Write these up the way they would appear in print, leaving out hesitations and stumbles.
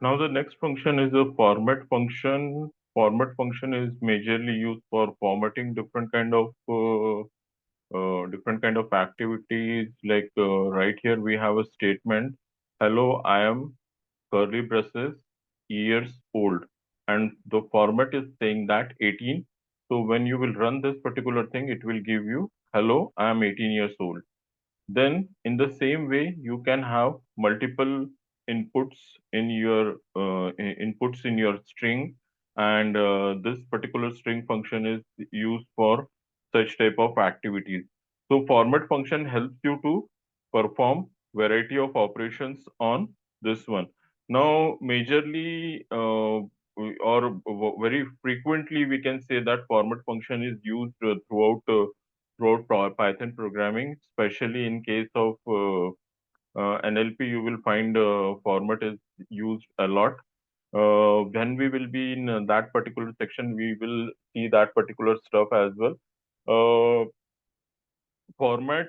Now the next function is a format function. Format function is majorly used for formatting different kind of activities. Like right here we have a statement, hello, I am curly braces years old, and the format is saying that 18. So when you will run this particular thing, it will give you, hello, I am 18 years old. Then in the same way, you can have multiple inputs inputs in your string, and this particular string function is used for such type of activities. So format function helps you to perform variety of operations on this one. Now, majorly very frequently, we can say that format function is used throughout Python programming, especially in case of NLP. You will find format is used a lot. When we will be in that particular section, we will see that particular stuff as well. Uh, Format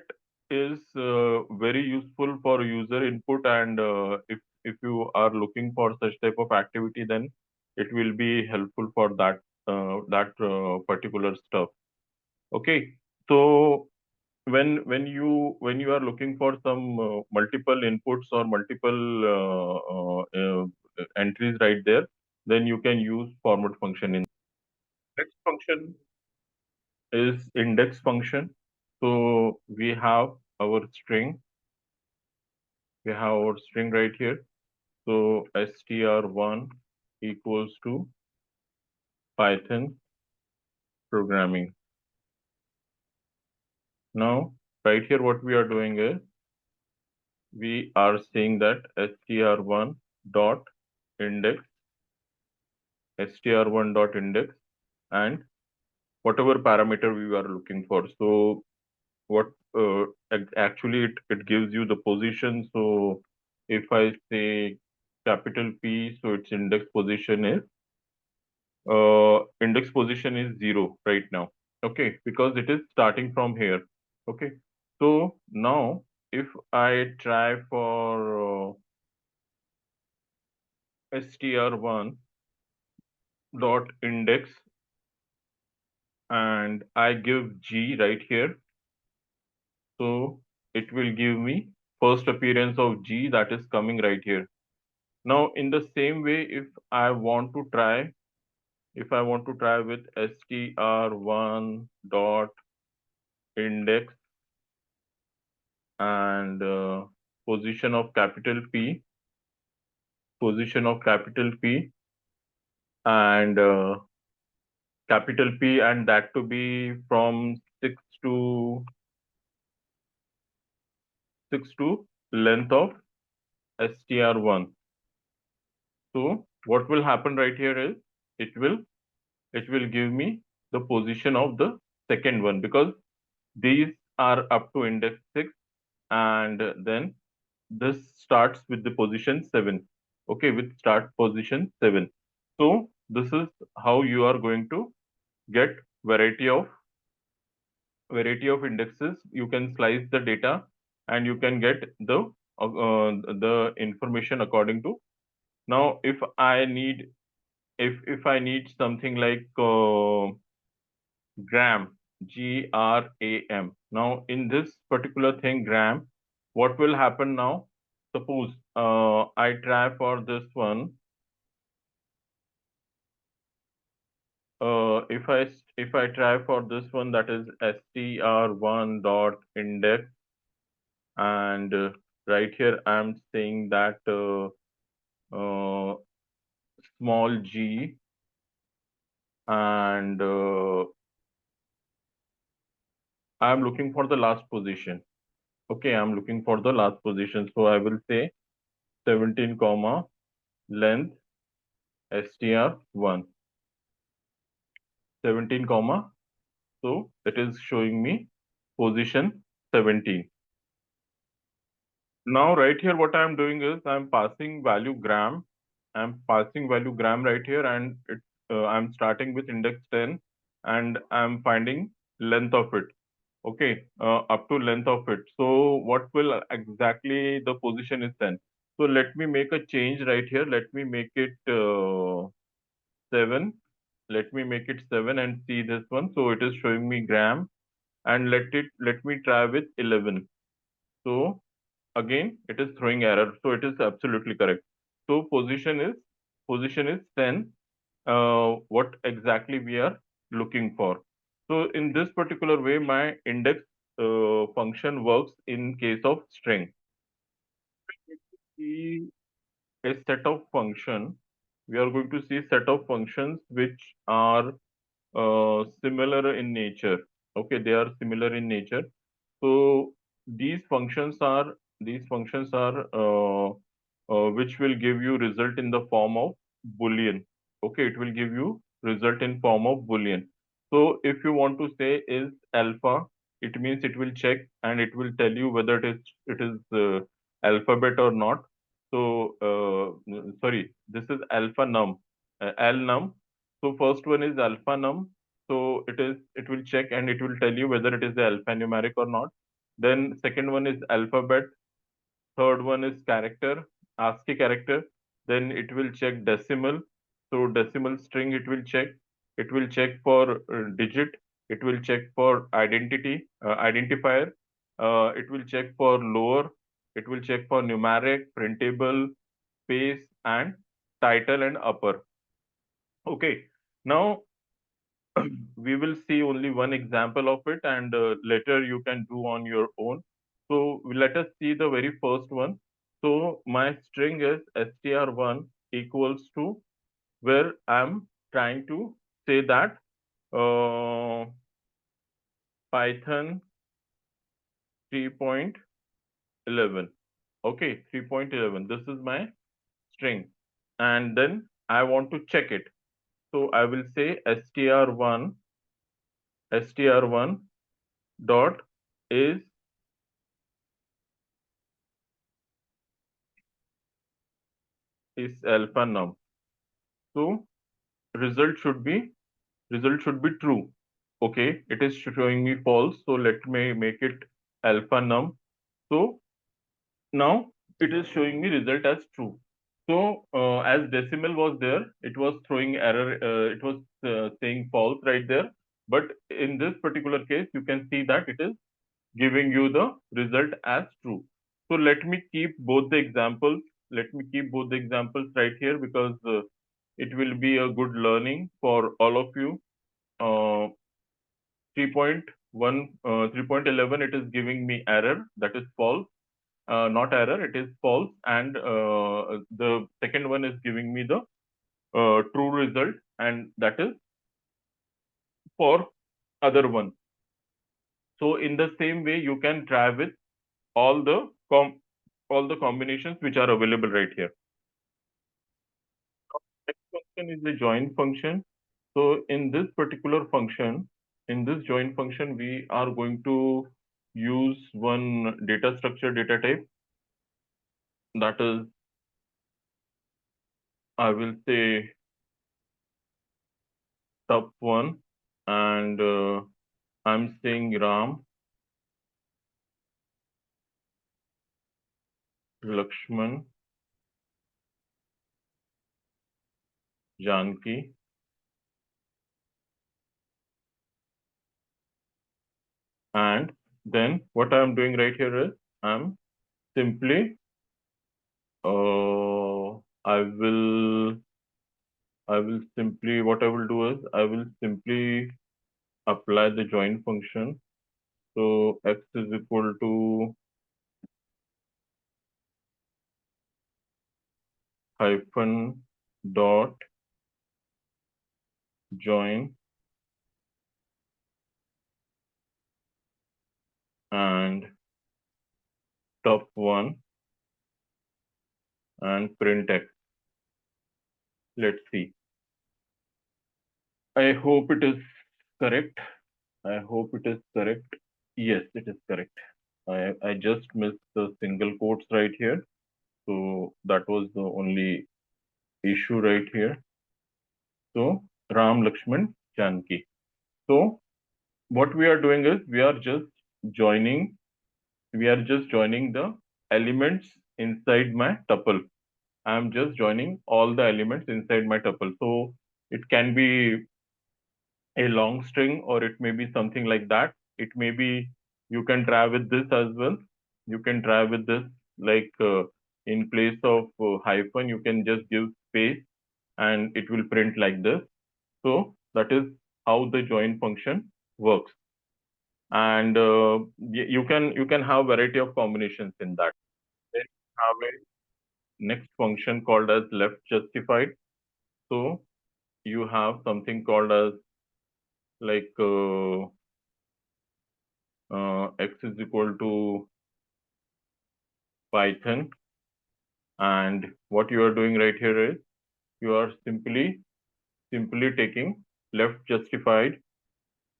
is very useful for user input, and if you are looking for such type of activity, then it will be helpful for that particular stuff. Okay, so when you are looking for some multiple inputs or multiple entries right there, then you can use format function. In next function is index function. So we have our string right here. So str1 equals to Python programming. Now right here what we are doing is we are saying that str1 dot index str1 dot index and whatever parameter we are looking for. So what actually it gives you the position. So if I say capital P, so its index position is 0 right now. Okay, because it is starting from here. Okay, so now if I try for str1 dot index and I give G right here, so it will give me first appearance of G that is coming right here. Now, in the same way, if I want to try with str1 dot index and position of capital P and capital P, and that to be from 6 to length of str1. So what will happen right here is it will it will give me the position of the second one, because these are up to index 6, and then this starts with the position 7. Okay, with start position 7. So this is how you are going to get variety of indexes. You can slice the data and you can get the information according to. Now if I need something like gram, gram. Now, in this particular thing, gram, what will happen now? Suppose I try for this one. If I try for this one, that is str1 dot index, and right here I'm saying that small g, and I'm looking for the last position. Okay, I'm looking for the last position. So I will say 17 comma length str1 17 comma. So it is showing me position 17. Now right here what I'm doing is I'm passing value gram. I'm passing value gram right here, and I'm starting with index 10 and I'm finding length of it. Okay, up to length of it. So what will exactly the position is then? So let me make a change right here. Let me make it 7. Let me make it 7 and see this one. So it is showing me gram, and let me try with 11. So again, it is throwing error. So it is absolutely correct. So position is 10. What exactly we are looking for. So in this particular way, my index function works in case of string. See a set of function. We are going to see set of functions which are similar in nature. Okay, they are similar in nature. So these functions are which will give you result in the form of boolean. Okay, it will give you result in form of boolean. So if you want to say is alpha, it means it will check and it will tell you whether it is alphabet or not. So sorry, this is alpha num, al num. So first one is alpha num. So it will check and it will tell you whether it is the alphanumeric or not. Then second one is alphabet. Third one is character, ASCII character. Then it will check decimal. So decimal string it will check. It will check for digit. It will check for identifier. It will check for lower. It will check for numeric, printable, space, and title and upper. Okay. Now we will see only one example of it, and later you can do on your own. So let us see the very first one. So my string is str1 equals to, where I'm trying to say that Python 3.11. Okay, 3.11. This is my string. And then I want to check it. So I will say str1 dot is alpha num. So result should be true. Okay, it is showing me false. So let me make it alpha num. So now it is showing me result as true. So as decimal was there, it was throwing error. It was saying false right there. But in this particular case, you can see that it is giving you the result as true. So let me keep both the examples. Let me keep both the examples right here because it will be a good learning for all of you. 3.1, 3.11, it is giving me error, that is false. Not error, it is false. And the second one is giving me the true result, and that is for other one. So in the same way, you can try with all the all the combinations which are available right here. Next function is the join function. So in this particular function, in this join function, we are going to use one data structure data type, that is, I will say top one, and I'm saying Ram, Lakshman, Janki, and then what I'm doing right here is I'm simply I will simply, what I will do is I will simply apply the join function. So x is equal to hyphen dot join and top one and print x. Let's see. I hope it is correct. I hope it is correct. Yes, it is correct. I just missed the single quotes right here. So that was the only issue right here. So Ram, Lakshman, Janki. So what we are doing is we are just joining the elements inside my tuple. I'm just joining all the elements inside my tuple. So it can be a long string or it may be something like that. It may be you can try with this as well. You can try with this like in place of hyphen, you can just give space and it will print like this. So that is how the join function works. And you can have variety of combinations in that. Then you have a next function called as left justified. So you have something called as like x is equal to Python, and what you are doing right here is you are simply taking left justified.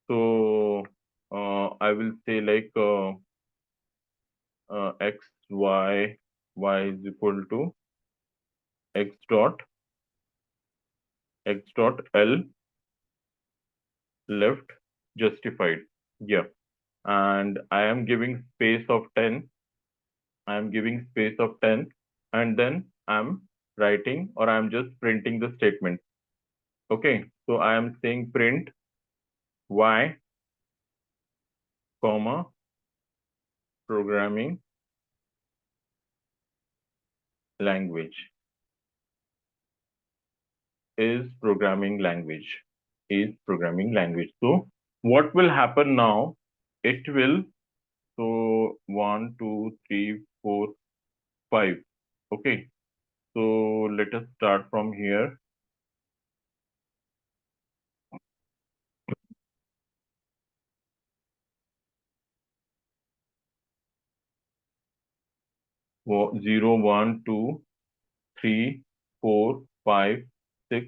So I will say like x y is equal to x dot l left justified. Yeah, and I am giving space of 10. I am giving space of 10, and then I'm writing or I'm just printing the statement. Okay, so I am saying print y comma programming language is programming language is programming language. So what will happen now? It will, so 1, 2, 3, 4, 5. Okay, so let us start from here. Wo- 0, 1, 2, 3, 4, 5, 6,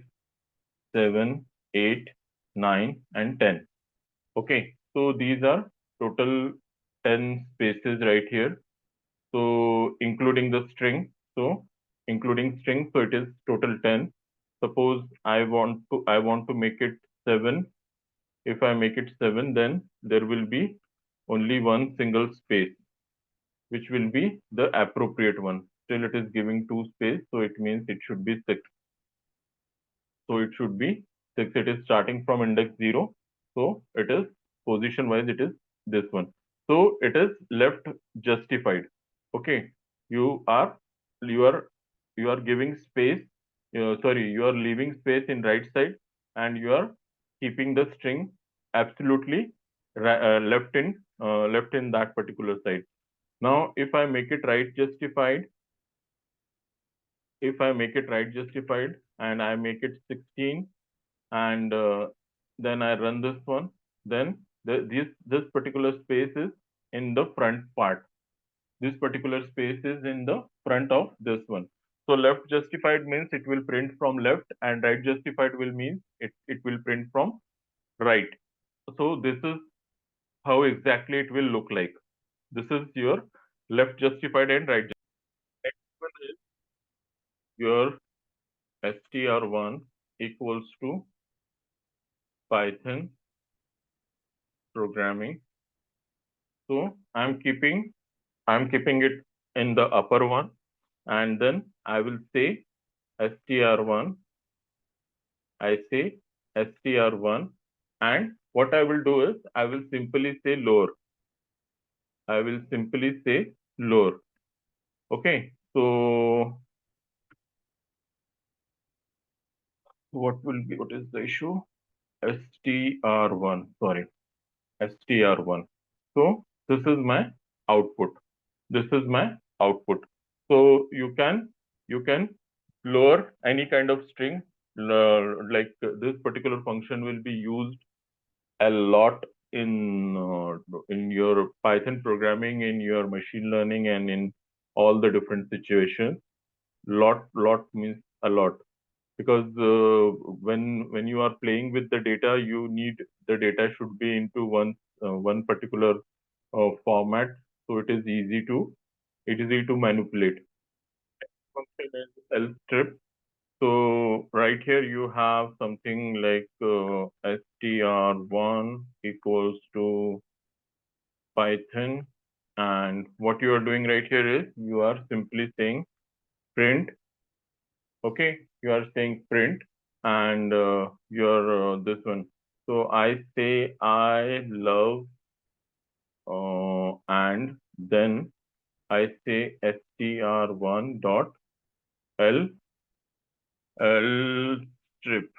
7, 8, 9, and 10. Okay, so these are total 10 spaces right here. So including the string, so including string, so it is total 10. Suppose I want to make it 7. If I make it 7, then there will be only one single space, which will be the appropriate one. Still it is giving 2 space, so it means it should be 6. So it should be 6. It is starting from index 0. So it is position wise, it is this one. So it is left justified. Okay. You are you are you are giving space. Sorry, you are leaving space in right side, and you are keeping the string absolutely left in that particular side. Now, if I make it right justified and I make it 16, and then I run this one, then this particular space is in the front part. This particular space is in the front of this one. So left justified means it will print from left, and right justified will mean it will print from right. So this is how exactly it will look like. This is your left justified and right justified. Next one is your str1 equals to Python programming. So I'm keeping it in the upper one, and then I will say str1. I say str1, and what I will do is I will simply say lower. I will simply say lower. Okay. So what is the issue? str1. Sorry, str1. So this is my output. This is my output. So you can lower any kind of string. Like this particular function will be used a lot in your Python programming, in your machine learning, and in all the different situations. Lot means a lot, because when you are playing with the data, you need the data should be into one particular format, so it is easy to manipulate. Function is lstrip. So right here you have something like str1 equals to Python And what you are doing right here is you are simply saying print. Okay, you are saying print, and your this one. So I say I love, and then I say str1 dot l l strip.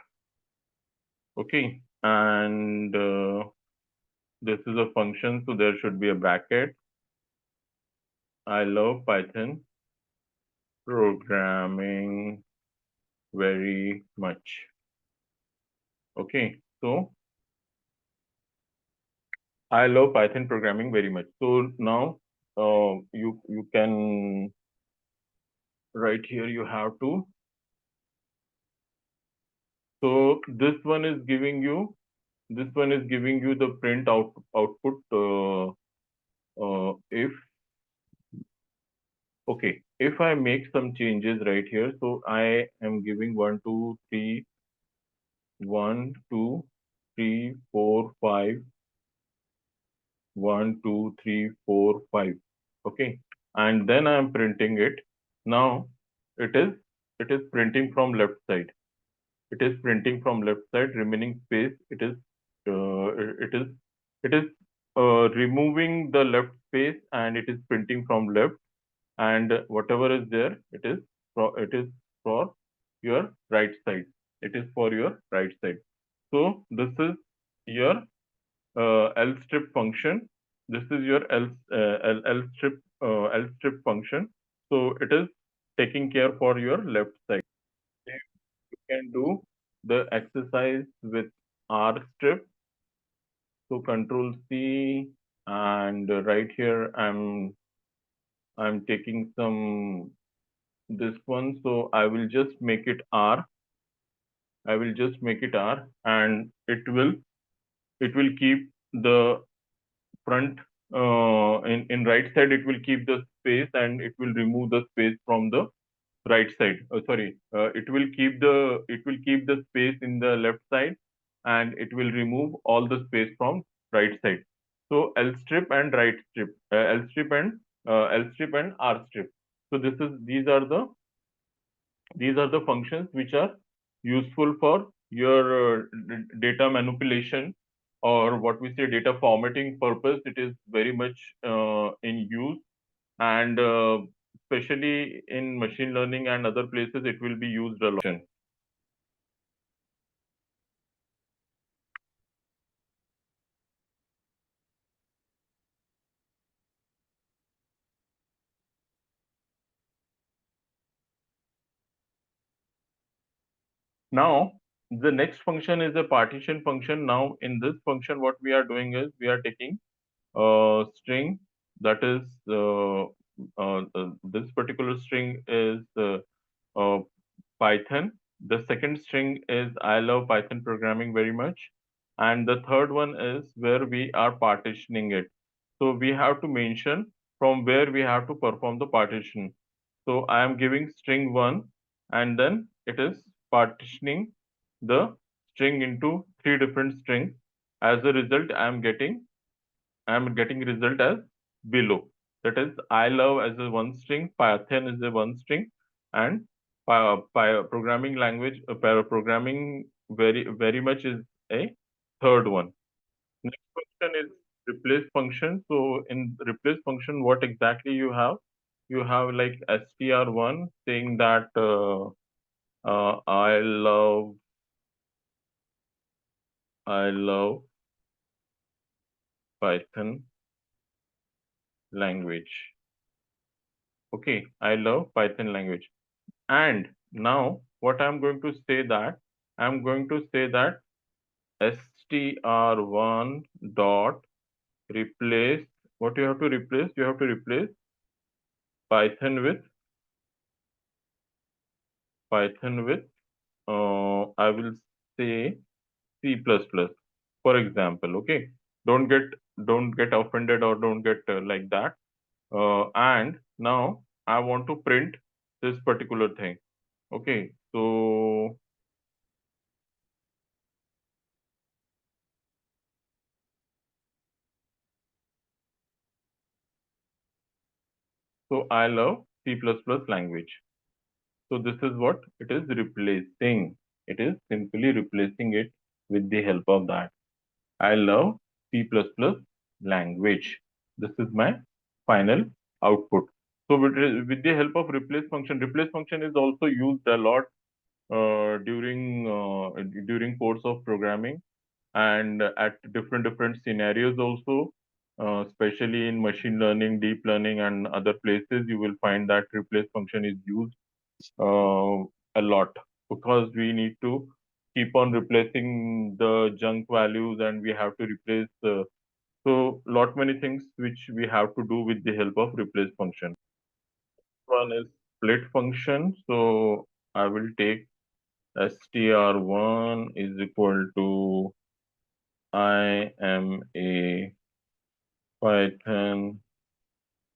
Okay, and this is a function, so there should be a bracket. I love Python programming very much. Okay, so I love Python programming very much. So now you can right here you have to. So this one is giving you the print output. If okay, if I make some changes right here, so I am giving 1, 2, 3, 1, 2, 3, 4, 5, 1, 2, 3, 4, 5. Okay, and then I am printing it. Now it is it is printing from left side. It is printing from left side. Remaining space. It is removing the left space, and it is printing from left. And whatever is there, it is for your right side. It is for your right side. So this is your lstrip function. This is your lstrip function. So it is taking care for your left side. You can do the exercise with rstrip. So Control C, and right here I'm taking some this one. So I will just make it R. I will just make it R, and it will keep the front in right side. It will keep the space, and it will remove the space from the right side. Sorry, it will keep the space in the left side, and it will remove all the space from right side. So L strip and right strip, L strip and R strip. So these are the functions which are useful for your data manipulation, or what we say data formatting purpose. It is very much in use, and especially in machine learning and other places it will be used a lot. Now the next function is a partition function. Now in this function what we are doing is we are taking a string that is this particular string is uh, Python. The second string is I love Python programming very much. And the third one is where we are partitioning it. So we have to mention from where we have to perform the partition. So I am giving string 1, and then it is partitioning the string into 3 different strings. As a result, I am getting result as below. That is, I love as a one string, Python is a one string, and programming language, programming very much is a third one. Next function is replace function. So in replace function, what exactly you have? You have like str1 saying that I love Python language. Okay, I love Python language. And now what I'm going to say that I'm going to say that str1 dot replace. What you have to replace? You have to replace Python with I will say C++, for example. Okay, don't get don't get offended, or don't get like that. And now I want to print this particular thing. Okay, so So I love C++ language. So this is what it is replacing. It is simply replacing it with the help of that. I love C++ language. This is my final output. So with the help of replace function is also used a lot during course of programming and at different scenarios also, especially in machine learning, deep learning, and other places, you will find that replace function is used uh, a lot because we need to keep on replacing the junk values and we have to replace so lot many things which we have to do with the help of replace function. One is split function. So I will take str1 is equal to I am a Python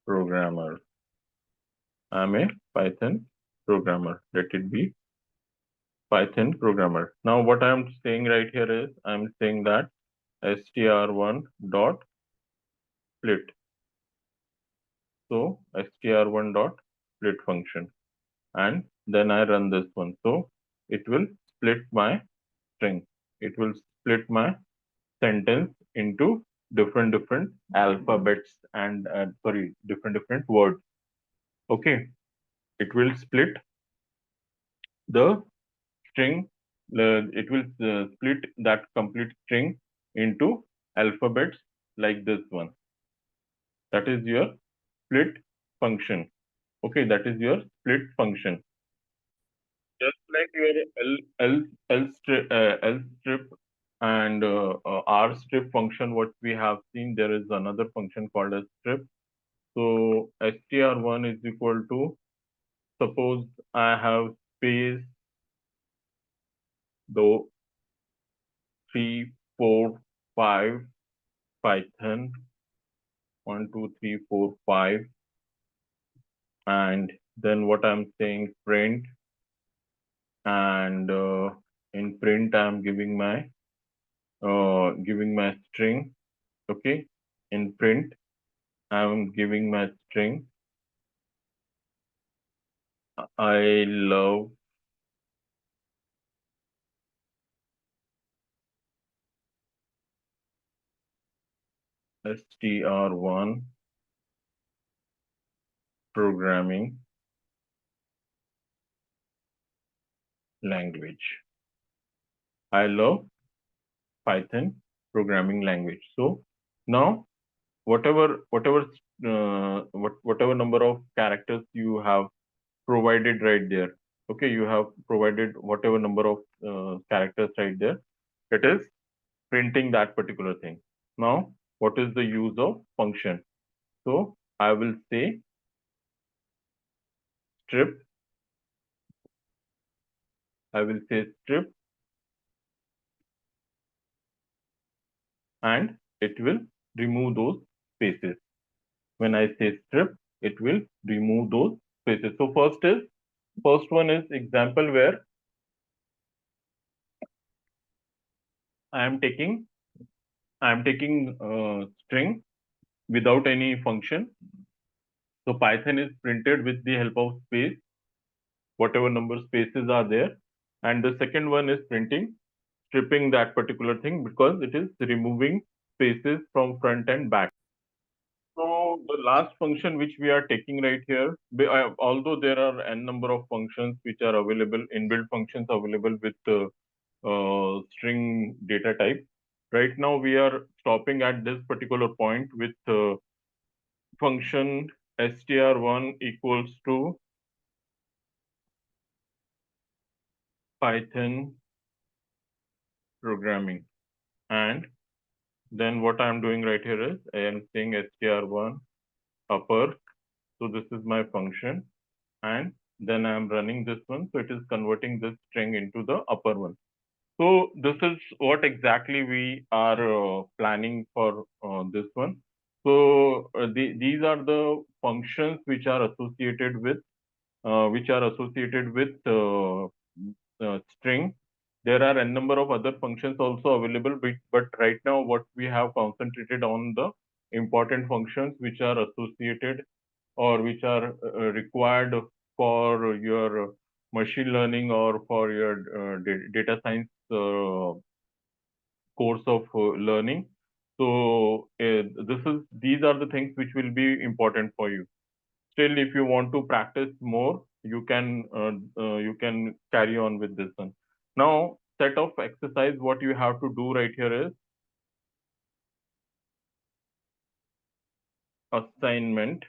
programmer. I'm a Python programmer. Let it be Python programmer. Now what I'm saying right here is I'm saying that str1 dot split. So str1 dot split function. And then I run this one. So it will split my string. It will split my sentence into different alphabets and sorry, different words. Okay, it will split the string. It will split that complete string into alphabets like this one. That is your split function. Okay, that is your split function. Just like your L strip and R strip function, what we have seen, there is another function called as strip. So str1 is equal to, suppose I have space though 3, 4, 5 Python 1, 2, 3, 4, 5, and then what I'm saying print, and in print I'm giving my string. Okay, in print I'm giving my string. I love str1 programming language. I love Python programming language. So now whatever number of characters you have provided right there. Okay, you have provided whatever number of characters right there. It is printing that particular thing. Now, what is the use of function? So I will say strip. I will say strip, and it will remove those spaces. When I say strip, it will remove those spaces. So first one is example where I am taking string without any function. So Python is printed with the help of space, whatever number spaces are there. And the second one is stripping that particular thing because it is removing spaces from front and back. So the last function which we are taking right here, although there are n number of functions which are available, inbuilt functions available with string data type. Right now we are stopping at this particular point with function str1 equals to Python programming. And then what I'm doing right here is I am saying str1 upper. So this is my function. And then I'm running this one. So it is converting this string into the upper one. So this is what exactly we are planning for this one. So these are the functions which are associated with string. There are a number of other functions also available, but right now what we have concentrated on the important functions which are associated or which are required for your machine learning or for your data science course of learning. So these are the things which will be important for you. Still, if you want to practice more, you can carry on with this one. Now, set of exercise. What you have to do right here is assignment.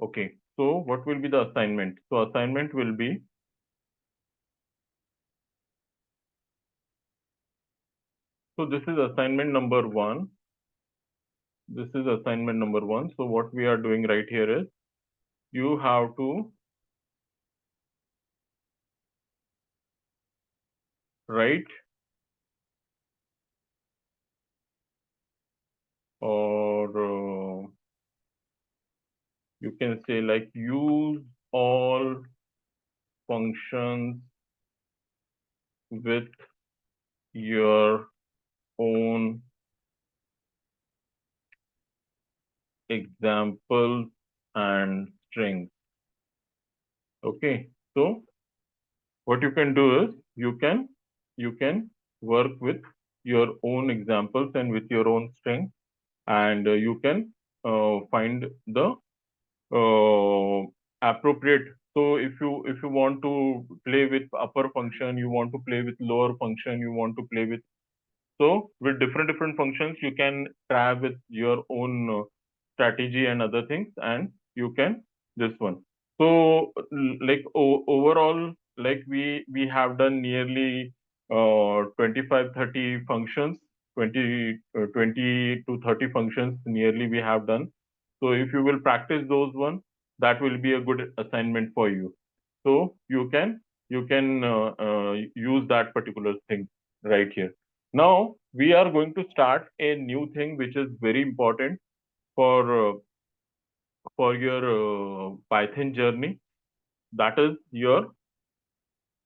Okay. So what will be the assignment? So assignment will be, so this is assignment number one. This is assignment number one. So what we are doing right here is you have to write, or you can say like, use all functions with your own examples and strings. Okay. So what you can do is you can work with your own examples and with your own string, and you can find the appropriate. So if you want to play with upper function, you want to play with lower function, you want to play with, so with different functions, you can try with your own strategy and other things, and you can this one. So like overall, like we have done nearly 25-30 functions, 20 to 30 functions nearly we have done. So if you will practice those one, that will be a good assignment for you. So you can use that particular thing right here. Now we are going to start a new thing which is very important for your Python journey. That is your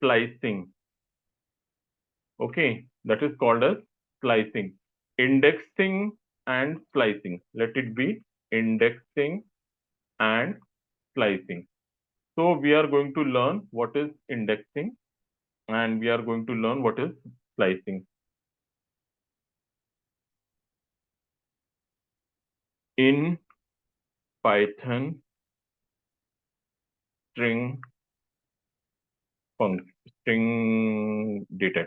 slicing. Okay, that is called as slicing, indexing and slicing. Let it be indexing and slicing. So we are going to learn what is indexing, and we are going to learn what is slicing. In Python, string string data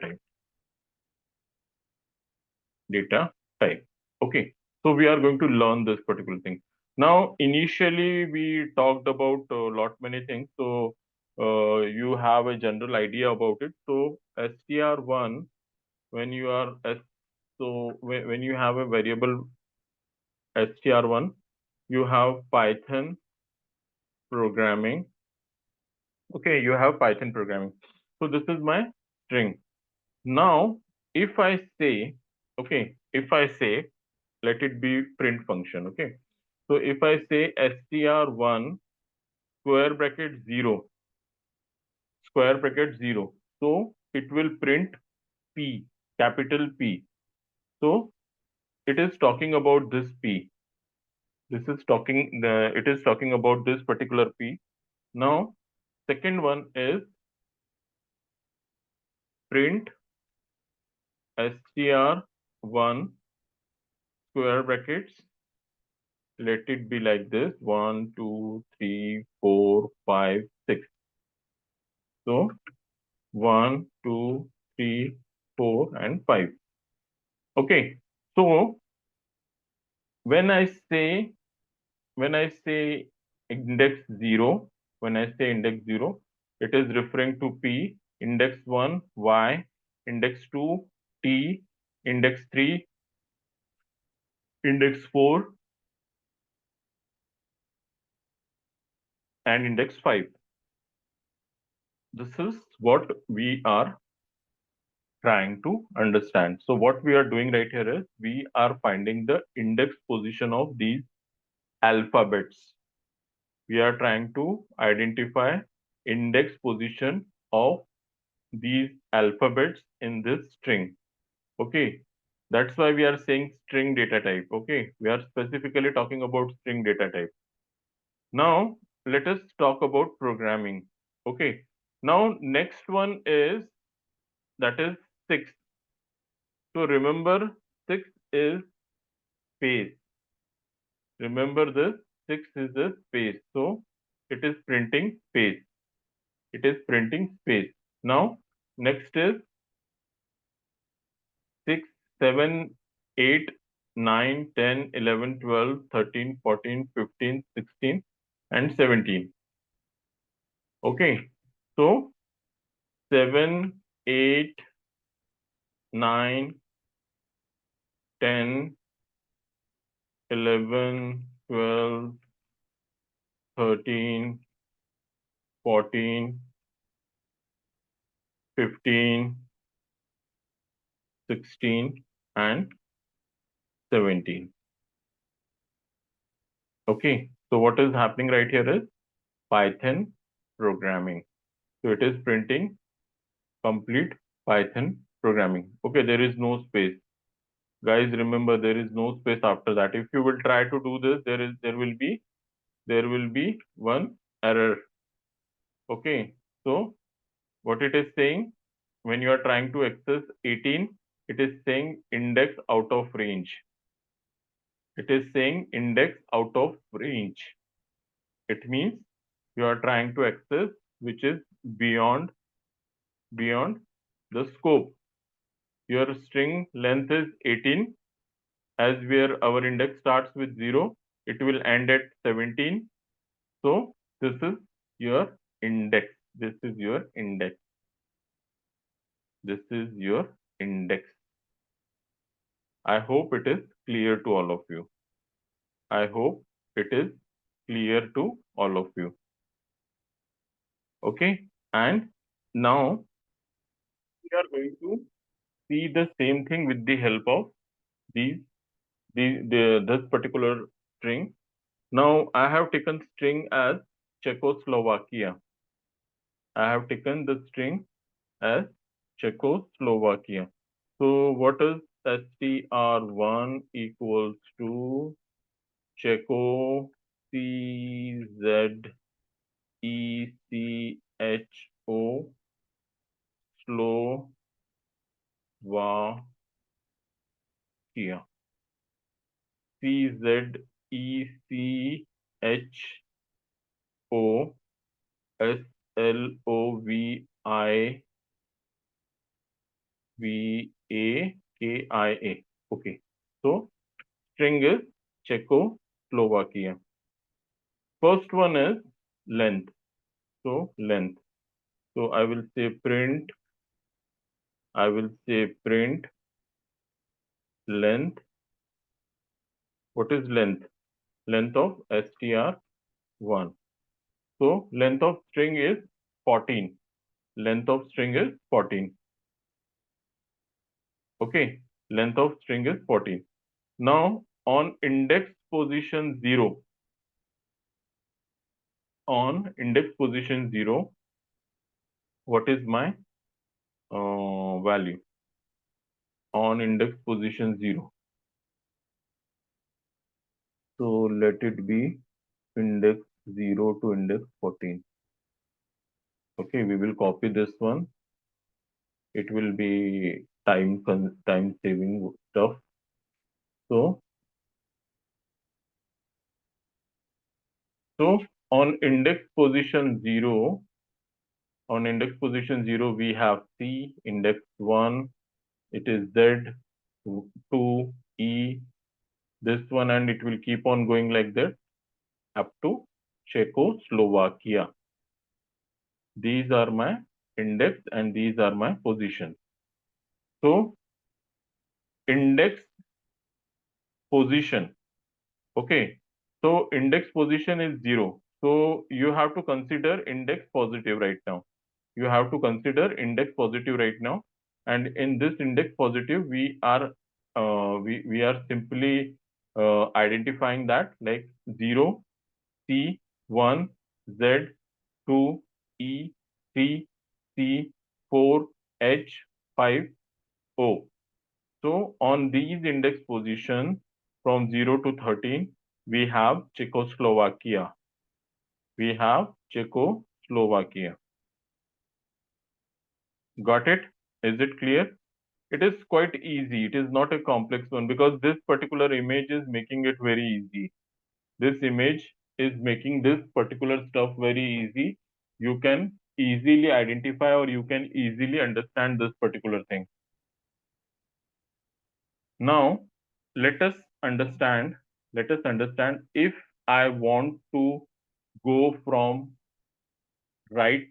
type. Okay, so we are going to learn this particular thing. Now, initially we talked about a lot many things. So you have a general idea about it. So str1, when you are when you have a variable str1, you have Python programming. Okay, you have Python programming. So this is my string. Now, if I say, okay, if I say, let it be print function, okay. So if I say str1 square bracket 0, square bracket 0, so it will print P, capital P. So it is talking about this P. It is talking about this particular P. Now, second one is print str1 square brackets, let it be like this, 1 2 3 4 5 6. So 1 2 3 4 and 5. Okay, so when I say index 0, when I say index 0, it is referring to P, index 1 Y, index 2 T, index 3, index 4, and index 5. This is what we are trying to understand. So what we are doing right here is we are finding the index position of these alphabets. We are trying to identify index position of these alphabets in this string. Okay. That's why we are saying string data type. Okay, we are specifically talking about string data type. Now let us talk about programming. Okay, now next one is, that is 6. So remember, 6 is space. Remember this, 6 is the space. So it is printing space. It is printing space. Now next is 6, 7, 8, 9, 10, 11, 12, 13, 14, 15, 16, and 17. Okay. So 7, 8, 9, 10, 11, 12, 13, 14, 15, 16, and 17. Okay. So what is happening right here is Python programming. So it is printing complete Python programming. Okay, there is no space. Guys, remember there is no space after that. If you will try to do this, there will be one error. Okay, so what it is saying, when you are trying to access 18, it is saying index out of range. It is saying index out of range. It means you are trying to access which is beyond the scope. Your string length is 18, as where our index starts with 0, it will end at 17. So this is your index. This is your index. This is your index. I hope it is clear to all of you. I hope it is clear to all of you. Okay. And now we are going to see the same thing with the help of these, this particular string. Now I have taken string as Czechoslovakia. I have taken the string as Czechoslovakia. So what is str1 equals to Checo CZECHO Slovakia. CZECHO SLOVIAKIA. Okay. So string is Czechoslovakia. First one is length. So length. So I will say print length. What is length? Length of str1. So length of string is 14. Length of string is 14. Okay. Length of string is 14. Now on index position 0, what is my value? On index position 0. So let it be index 0 to index 14. Okay, we will copy this one. It will be time saving stuff. So on index position 0, we have C, index 1, it is Z, 2, E, this one, and it will keep on going like that up to Czechoslovakia. These are my index and these are my position. So index position. Okay. So index position is 0. So you have to consider index positive right now. You have to consider index positive right now. And in this index positive, we are simply identifying that like 0, C, 1, Z, 2, E, 3, C, 4, H, 5, O. So on these index positions from 0 to 13, we have Czechoslovakia. We have Czechoslovakia. Got it? Is it clear? It is quite easy. It is not a complex one because this particular image is making it very easy. This image is making this particular stuff very easy. You can easily identify or you can easily understand this particular thing. Now, let us understand, if I want to go from right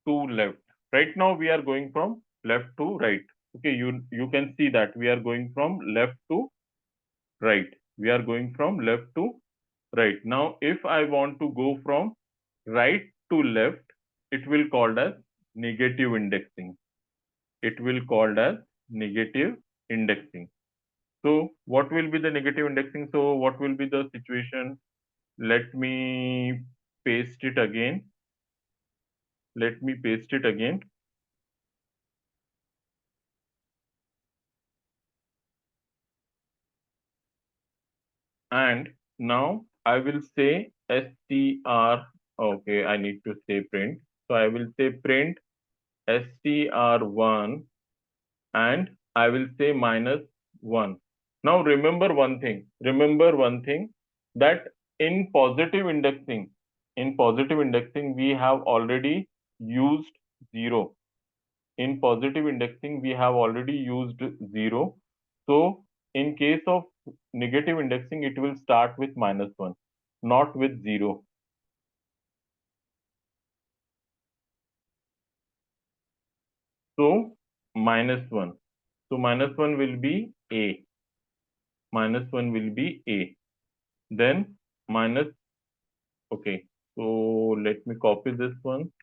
to left. Right now we are going from left to right. Okay, you can see that we are going from left to right. We are going from left to right. Now, if I want to go from right to left, it will called as negative indexing. It will called as negative indexing. So what will be the negative indexing? So what will be the situation? Let me paste it again. Let me paste it again. And now I will say str. Okay, I need to say print. So I will say print str1 and I will say -1. Now remember one thing that in positive indexing, we have already used 0. In positive indexing, we have already used 0. So in case of negative indexing, it will start with -1, not with 0. So -1. So -1 will be A. -1 will be A. Then minus, okay. So let me copy this one.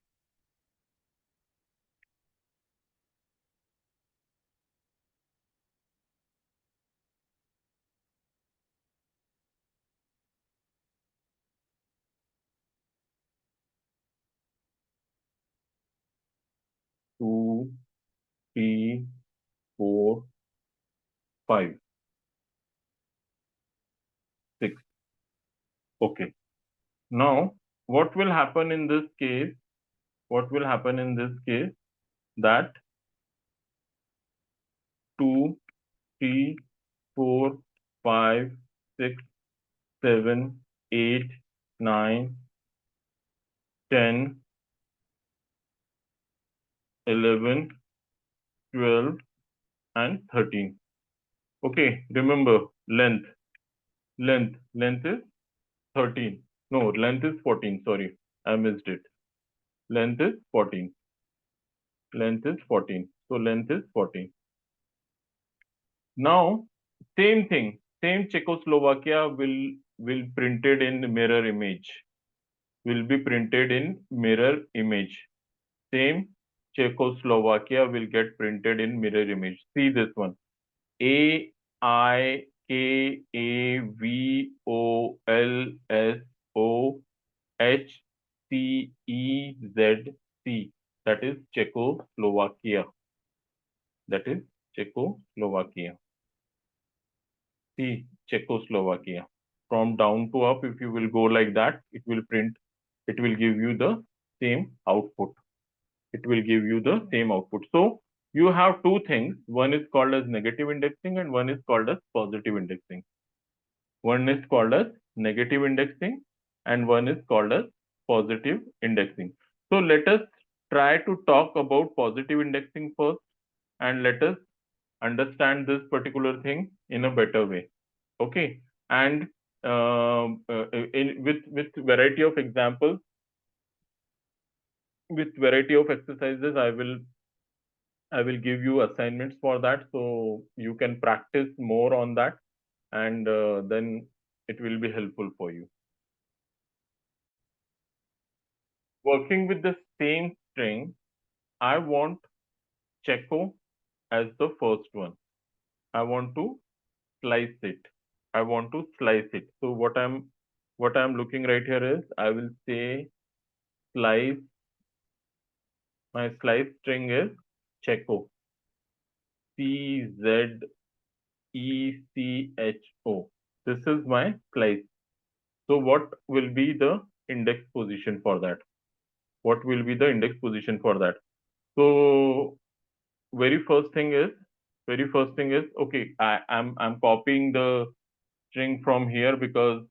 Two, three, four, 5, 6. Okay. Now, what will happen in this case? What will happen in this case? That 2, 3, 4, 5, 6, 7, 8, 9, 10, 11, 12, and 13. Okay, remember length. Length is 13. No, length is 14. Sorry, I missed it. Length is 14. Length is 14. So length is 14. Now, same thing. Same Czechoslovakia will printed in mirror image. Will be printed in mirror image. Same Czechoslovakia will get printed in mirror image. See this one. AIKAVOLSOHCEZC. That is Czechoslovakia. That is Czechoslovakia. See, Czechoslovakia. From down to up, if you will go like that, it will print, it will give you the same output. It will give you the same output. So you have two things. One is called as negative indexing and one is called as positive indexing. One is called as negative indexing and one is called as positive indexing. So let us try to talk about positive indexing first and let us understand this particular thing in a better way. Okay. And with variety of examples, with variety of exercises, I will give you assignments for that, so you can practice more on that, and then it will be helpful for you. Working with the same string, I want Checo as the first one. I want to slice it. I want to slice it. So what I'm looking right here is I will say slice. My slice string is Checo. CZ ECHO. This is my slice. So what will be the index position for that? What will be the index position for that? So very first thing is, okay, I'm copying the string from here because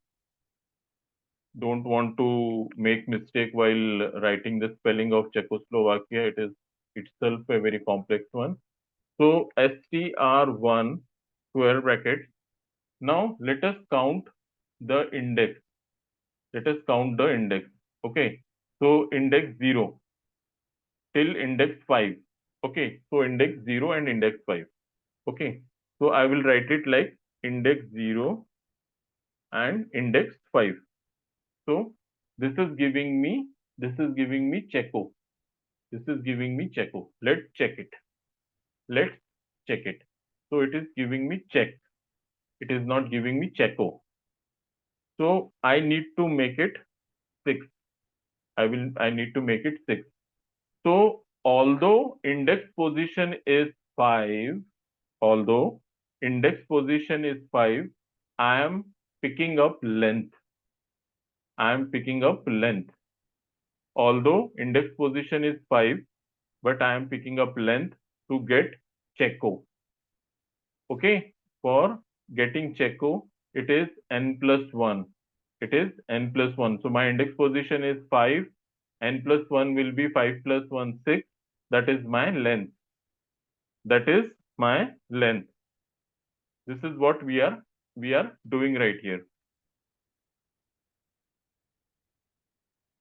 don't want to make mistake while writing the spelling of Czechoslovakia. It is itself a very complex one. So str1 square bracket. Now let us count the index. Let us count the index. Okay. So index 0 till index 5. Okay. So index 0 and index 5. Okay. So I will write it like index 0 and index 5. So this is giving me Checo. This is giving me Checo. Let's check it. Let's check it. So it is giving me check. It is not giving me Checo. So I need to make it 6. I need to make it 6. So although index position is 5, although index position is 5, I am picking up length. I am picking up length. Although index position is 5, but I am picking up length to get Checo. Okay, for getting Checo, it is n plus 1. It is n plus 1. So my index position is 5. N plus 1 will be 5 plus 1, 6. That is my length. That is my length. This is what we are doing right here.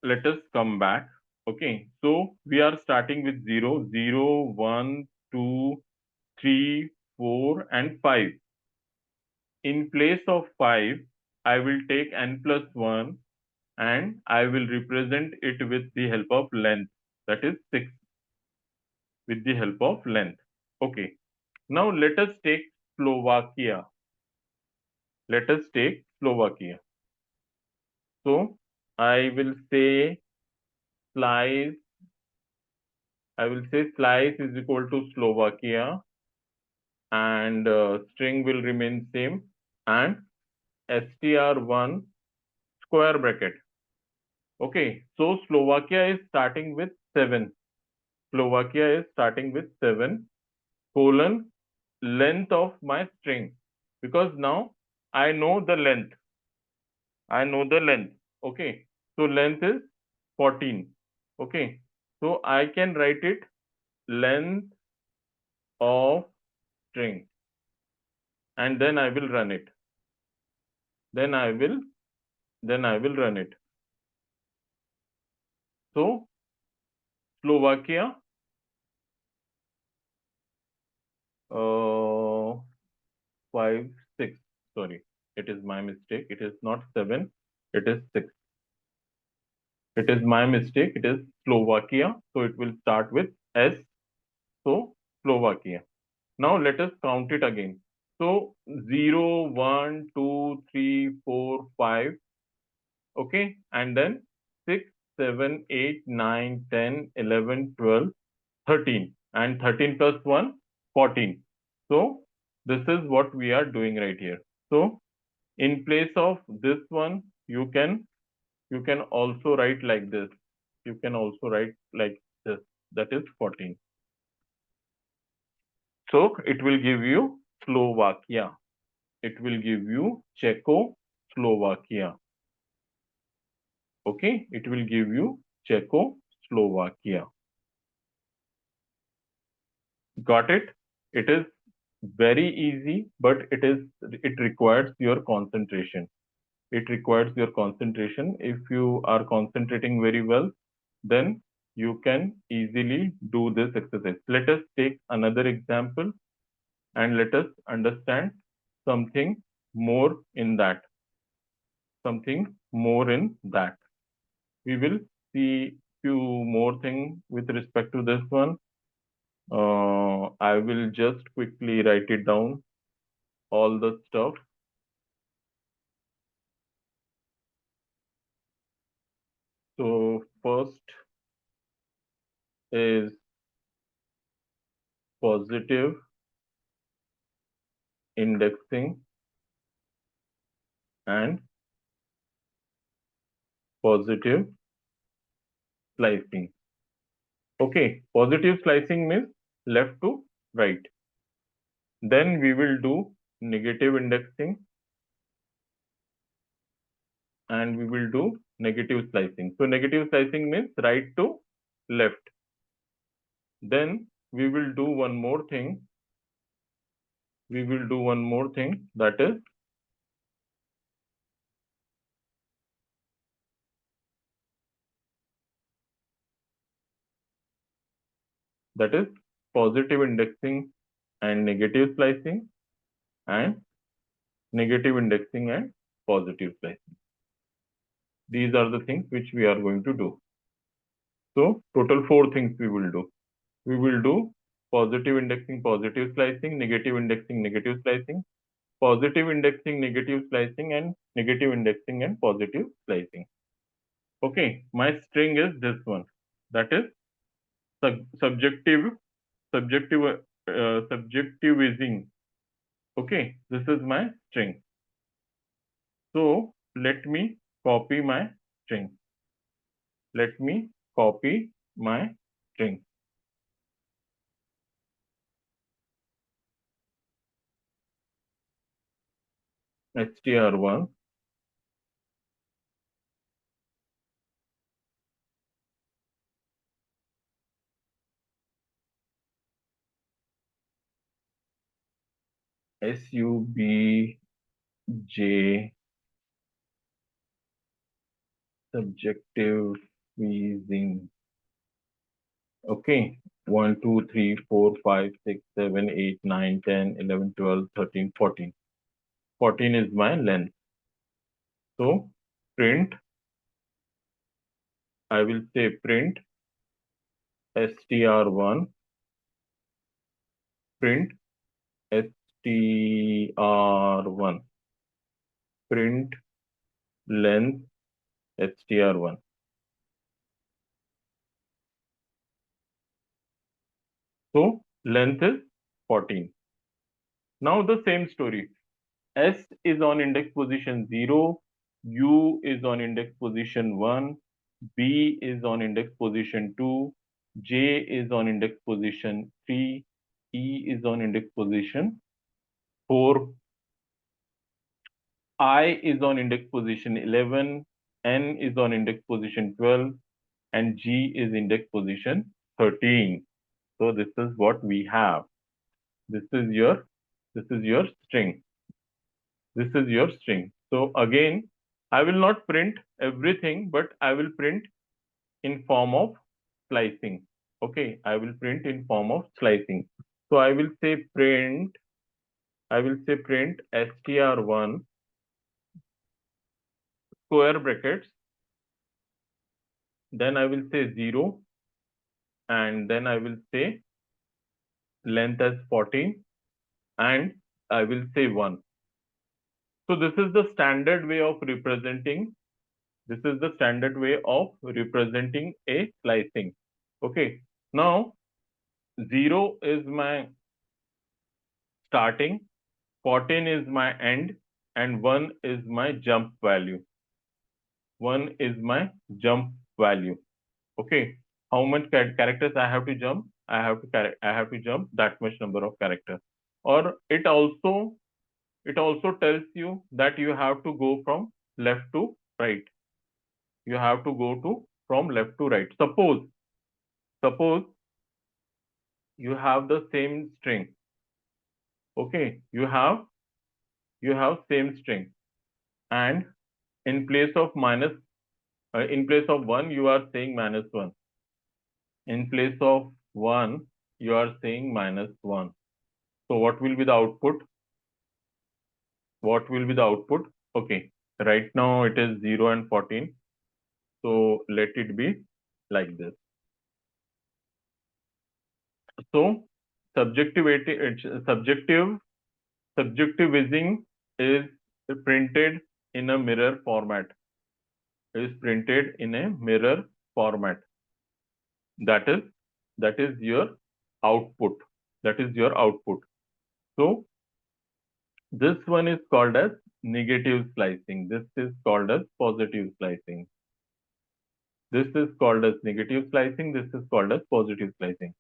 Let us come back. Okay, so we are starting with 0, 0, 1, 2, 3, 4, and 5. In place of 5, I will take n plus 1 and I will represent it with the help of length. That is 6 with the help of length. Okay. Now let us take Slovakia. Let us take Slovakia. So I will say slice. I will say slice is equal to Slovakia and string will remain same and str1 square bracket. Okay, so Slovakia is starting with 7. Slovakia is starting with 7 colon length of my string because now I know the length. I know the length. Okay, so length is 14. Okay, so I can write it length of string and then I will run it. Then I will run it. So Slovakia 5, 6. Sorry, it is my mistake. It is not 7. It is 6. It is my mistake. It is Slovakia. So it will start with S. So Slovakia. Now let us count it again. So 0, 1, 2, 3, 4, 5. Okay. And then 6, 7, 8, 9, 10, 11, 12, 13. And 13 plus 1, 14. So this is what we are doing right here. So in place of this one, you can also write like this. You can also write like this. That is 14. So it will give you Slovakia. It will give you Czechoslovakia. Okay, it will give you Czechoslovakia. Got it? It is very easy, but it requires your concentration. It requires your concentration. If you are concentrating very well, then you can easily do this exercise. Let us take another example and let us understand something more in that. Something more in that. We will see few more things with respect to this one. I will just quickly write it down, all the stuff. So first is positive indexing and positive slicing. Okay, positive slicing means left to right. Then we will do negative indexing and we will do negative slicing. So negative slicing means right to left. Then we will do one more thing. We will do one more thing, that is positive indexing and negative slicing and negative indexing and positive slicing. These are the things which we are going to do. So total 4 things we will do. We will do positive indexing, positive slicing, negative indexing, negative slicing, positive indexing, negative slicing, and negative indexing and positive slicing. Okay, my string is this one. That is subjectivizing. Okay, this is my string. So let me copy my string. Let me copy my string. str1 subj subjectivizing. Okay, 1, 2, 3, 4, 5, 6, 7, 8, 9, 10, 11, 12, 13, 14. 14 is my length. So print, I will say print str1, print str1, print length str1. So length is 14. Now the same story. S is on index position 0, U is on index position 1, B is on index position 2, J is on index position 3, E is on index position 4, I is on index position 11, N is on index position 12, and G is index position 13. So this is what we have. This is your string. This is your string. So again, I will not print everything, but I will print in form of slicing. Okay, I will print in form of slicing. So I will say print str1 square brackets, then I will say 0, and then I will say length as 14, and I will say 1. So this is the standard way of representing. This is the standard way of representing a slicing. Okay. Now 0 is my starting, 14 is my end, and 1 is my jump value. 1 is my jump value. Okay. How much characters I have to jump? I have to jump that much number of characters. Or it also tells you that you have to go from left to right. You have to go from left to right. Suppose you have the same string. Okay, you have same string, and in place of in place of 1 you are saying -1. In place of 1 you are saying -1. So what will be the output? What will be the output? Okay, right now it is 0 and 14. So let it be like this. So subjectivizing is printed in a mirror format. Is printed in a mirror format. That is your output. That is your output. So This one is called as negative slicing. This is called as positive slicing. This is called as negative slicing. This is called as positive slicing.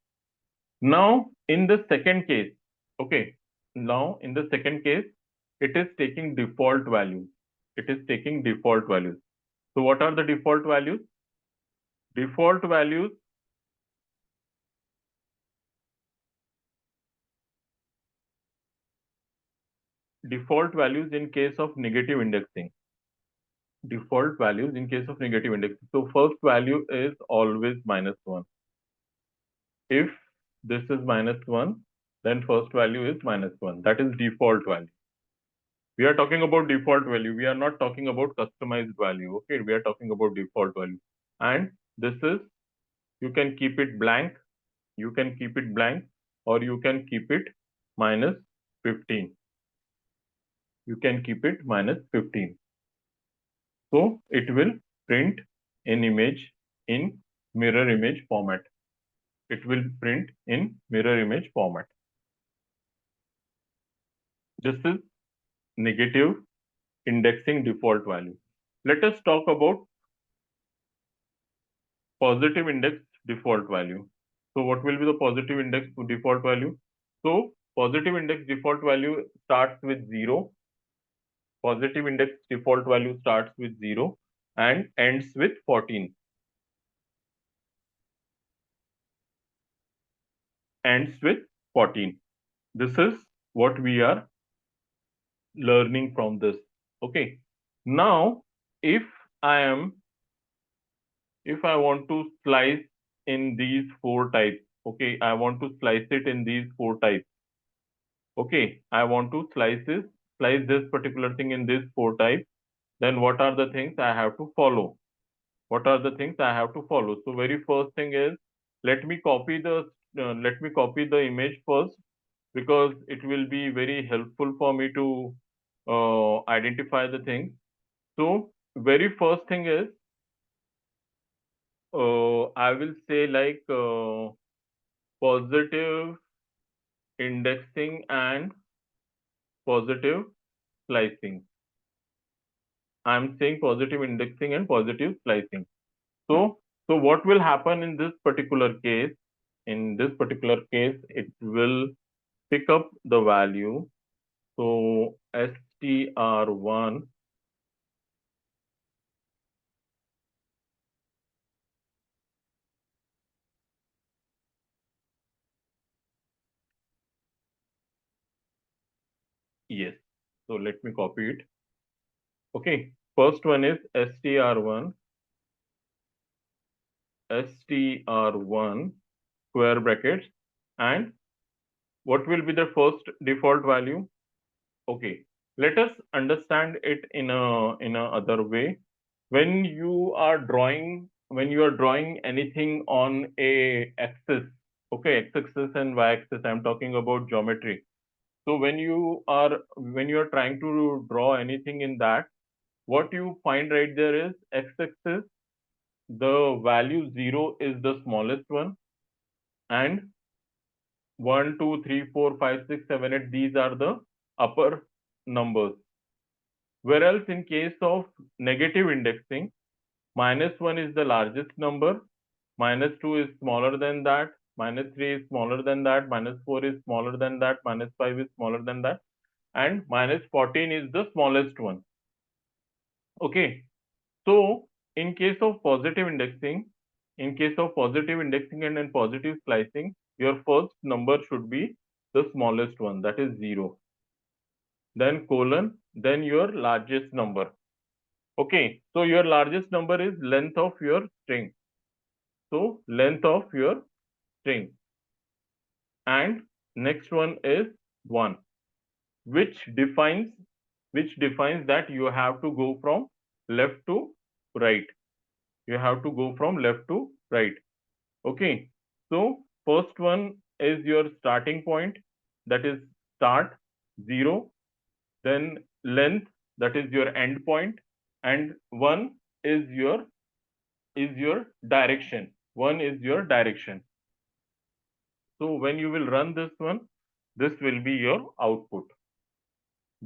Now, in the second case, okay, now in the second case, it is taking default values. It is taking default values. So what are the default values? Default values, default values in case of negative indexing. Default values in case of negative indexing. So first value is always -1. If this is -1, then first value is -1. That is default value. We are talking about default value. We are not talking about customized value. Okay, we are talking about default value. And this is, you can keep it blank, you can keep it blank, or you can keep it -15. You can keep it -15. So it will print an image in mirror image format. It will print in mirror image format. This is negative indexing default value. Let us talk about positive index default value. So what will be the positive index default value? So positive index default value starts with 0. Positive index default value starts with 0 and ends with 14. Ends with 14. This is what we are learning from this. Okay. Now, if I am, if I want to slice in these 4 types, okay, I want to slice it in these 4 types. Okay, I want to slice this particular thing in these 4 types. Then what are the things I have to follow? What are the things I have to follow? So very first thing is, let me copy the image first, because it will be very helpful for me to identify the things. So very first thing is, I will say like positive indexing and positive slicing. I'm saying positive indexing and positive slicing. So what will happen in this particular case? In this particular case, it will pick up the value. So str1, yes. So let me copy it. Okay. First one is str1, str1 square brackets, and what will be the first default value? Okay. Let us understand it in a other way. When you are drawing anything on a axis, okay, x-axis and y-axis, I'm talking about geometry. So when you are trying to draw anything in that, what you find right there is x-axis, the value 0 is the smallest one, and 1, 2, 3, 4, 5, 6, 7, 8, these are the upper numbers. Whereas in case of negative indexing, -1 is the largest number, -2 is smaller than that, -3 is smaller than that, -4 is smaller than that, -5 is smaller than that, and -14 is the smallest one. Okay. So in case of positive indexing, and in positive slicing, your first number should be the smallest one, that is 0. Then colon, then your largest number. Okay, so your largest number is length of your string. So length of your string. And next one is 1, which defines that you have to go from left to right. You have to go from left to right. Okay. So first one is your starting point, that is start 0. Then length, that is your end point, and 1 is your direction. 1 is your direction. So when you will run this one, this will be your output.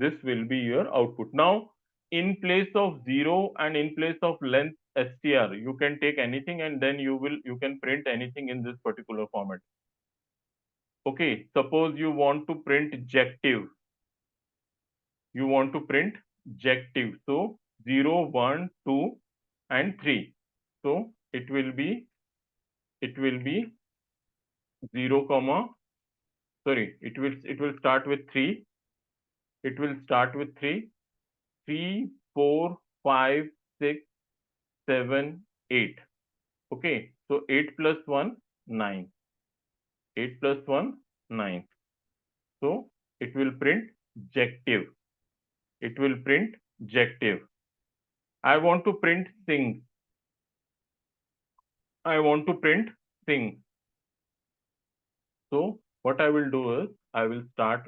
This will be your output. Now, in place of 0 and in place of length str, you can take anything and then you can print anything in this particular format. Okay, suppose you want to print jective. You want to print jective. So 0, 1, 2, and 3. So it will be 0, sorry, it will start with 3. It will start with 3, 3, 4, 5, 6, 7, 8. Okay, so 8 plus 1, 9. 8 plus 1, 9. So it will print jective. It will print jective. I want to print sing. I want to print sing. So what I will do is I will start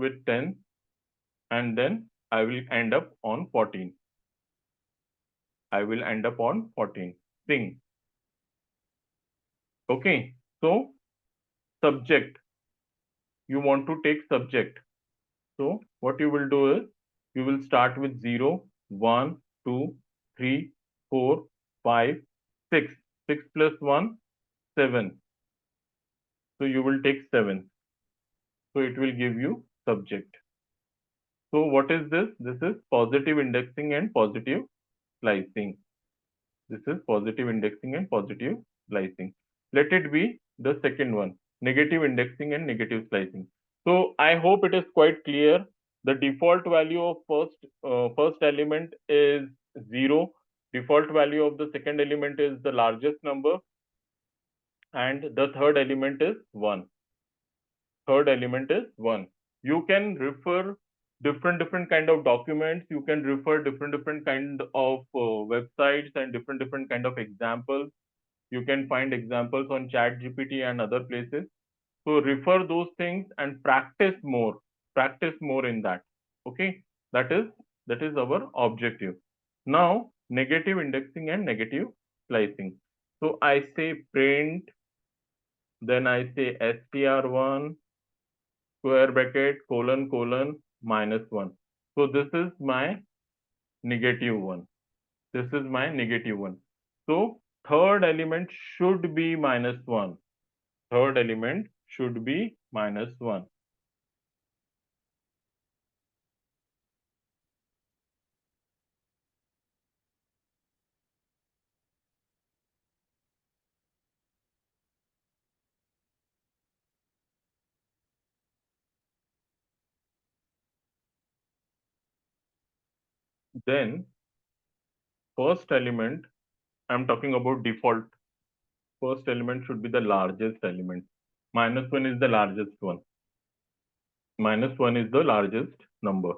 with 10 and then I will end up on 14. I will end up on 14. Sing. Okay. So subject. You want to take subject. So what you will do is you will start with 0, 1, 2, 3, 4, 5, 6. 6 plus 1, 7. So you will take 7. So it will give you subject. So what is this? This is positive indexing and positive slicing. This is positive indexing and positive slicing. Let it be the second one, negative indexing and negative slicing. So I hope it is quite clear. The default value of first element is 0. Default value of the second element is the largest number, and the third element is 1. Third element is 1. You can refer different kind of documents. You can refer different kind of websites and different kind of examples. You can find examples on ChatGPT and other places. So refer those things and practice more. Practice more in that. Okay, that is our objective. Now, negative indexing and negative slicing. So I say print, then I say str1 square bracket colon -1. So this is my negative one. This is my negative one. So third element should be -1. Third element should be -1. Then first element, I'm talking about default. First element should be the largest element. -1 is the largest one. -1 is the largest number.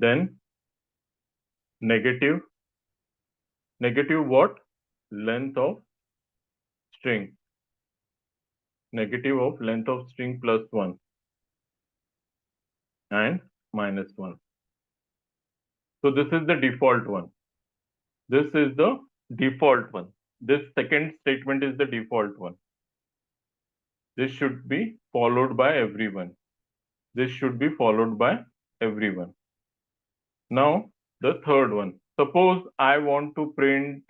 Then negative, negative what? Length of string. Negative of length of string +1 and -1. So this is the default one. This is the default one. This second statement is the default one. This should be followed by everyone. This should be followed by everyone. Now, the third one. Suppose I want to print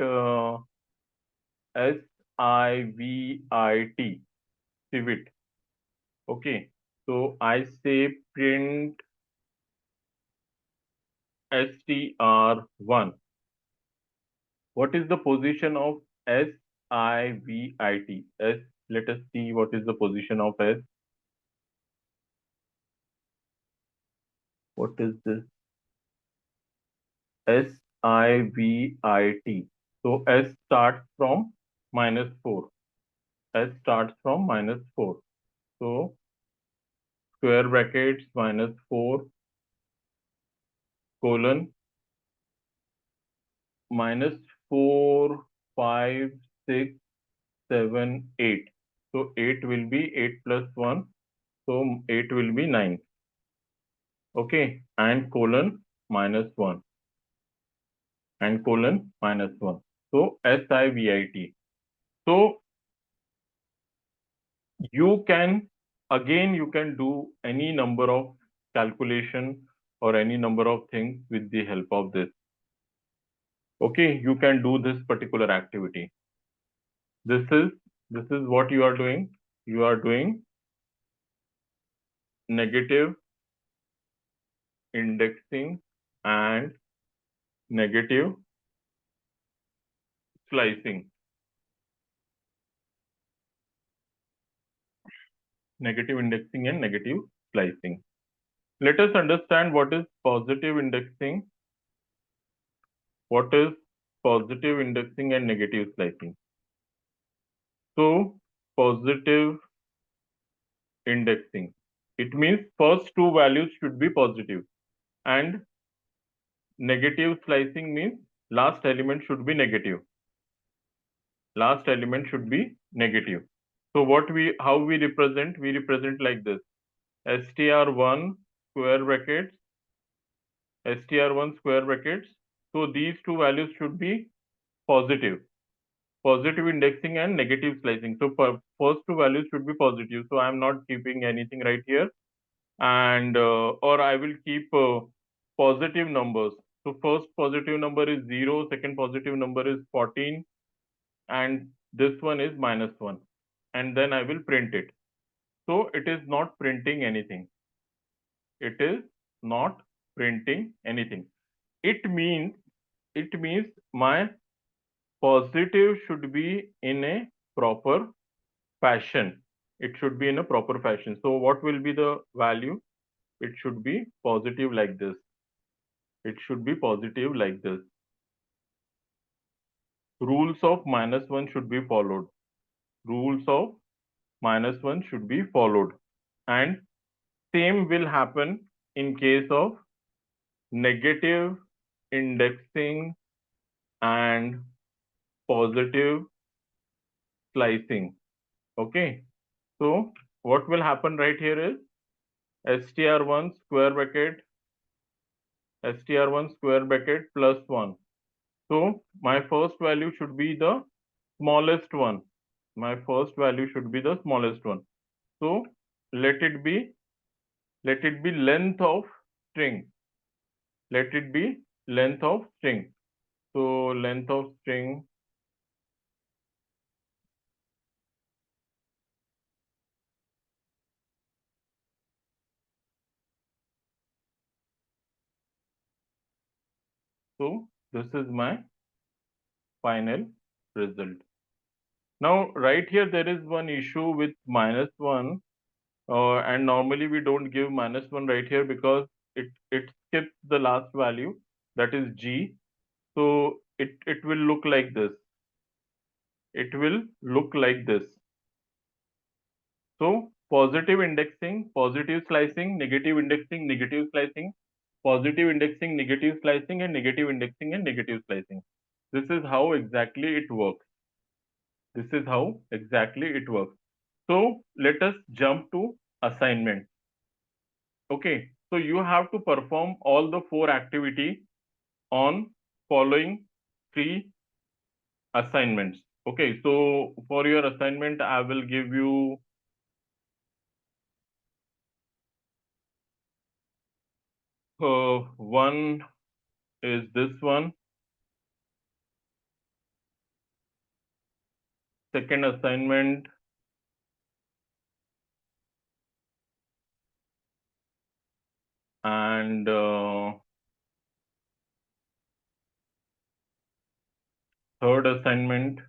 SIVIT, civit. Okay. So I say print str1. What is the position of SIVIT? Let us see what is the position of S. What is this? SIVIT. So S starts from -4. S starts from -4. So square brackets -4 colon -4, 5, 6, 7, 8. So 8 will be 8 plus 1. So 8 will be 9. Okay. And colon -1. And colon -1. So SIVIT. So you can Again, you can do any number of calculation or any number of things with the help of this. Okay, you can do this particular activity. This is what you are doing. You are doing negative indexing and negative slicing. Negative indexing and negative slicing. Let us understand what is positive indexing, what is positive indexing and negative slicing. So, positive indexing, it means first two values should be positive, and negative slicing means last element should be negative. Last element should be negative. So how we represent? We represent like this: str1 square brackets, str1 square brackets. So these two values should be positive. Positive indexing and negative slicing. So first two values should be positive. So I am not keeping anything right here, and or I will keep positive numbers. So first positive number is 0, second positive number is 14, and this one is -1, and then I will print it. So it is not printing anything. It is not printing anything. It means my positive should be in a proper fashion. It should be in a proper fashion. So what will be the value? It should be positive like this. It should be positive like this. Rules of -1 should be followed. Rules of -1 should be followed. And same will happen in case of negative indexing and positive slicing. Okay. So what will happen right here is str1 square bracket, str1 square bracket plus 1. So my first value should be the smallest one. My first value should be the smallest one. So let it be length of string. Let it be length of string. So length of string, so this is my final result. Now right here there is one issue with -1, and normally we don't give -1 right here because it skips the last value, that is G. So it will look like this. It will look like this. So positive indexing, positive slicing, negative indexing, negative slicing, positive indexing, negative slicing, and negative indexing and negative slicing. This is how exactly it works. This is how exactly it works. So let us jump to assignment. Okay, so you have to perform all the 4 activity on following 3 assignments. Okay, so for your assignment, I will give you one is this one, second assignment, and third assignment,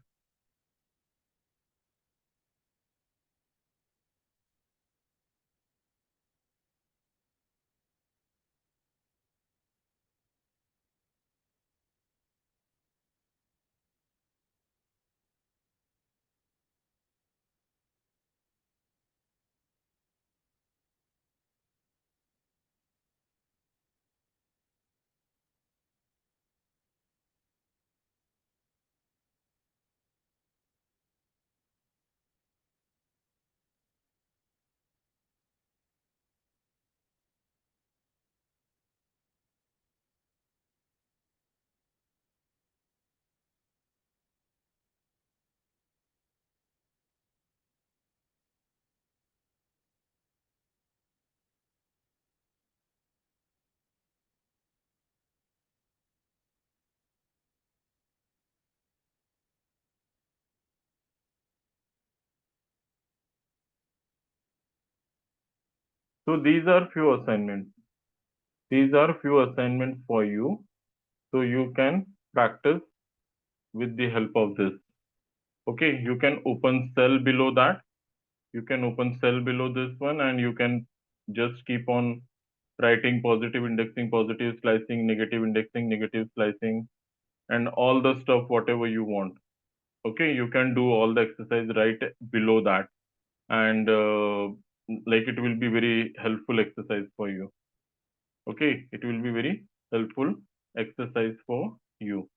So these are few assignments. These are few assignments for you. So you can practice with the help of this. Okay, you can open cell below that. You can open cell below this one and you can just keep on writing positive indexing, positive slicing, negative indexing, negative slicing, and all the stuff, whatever you want. Okay, you can do all the exercise right below that. And like it will be very helpful exercise for you. Okay, it will be very helpful exercise for you.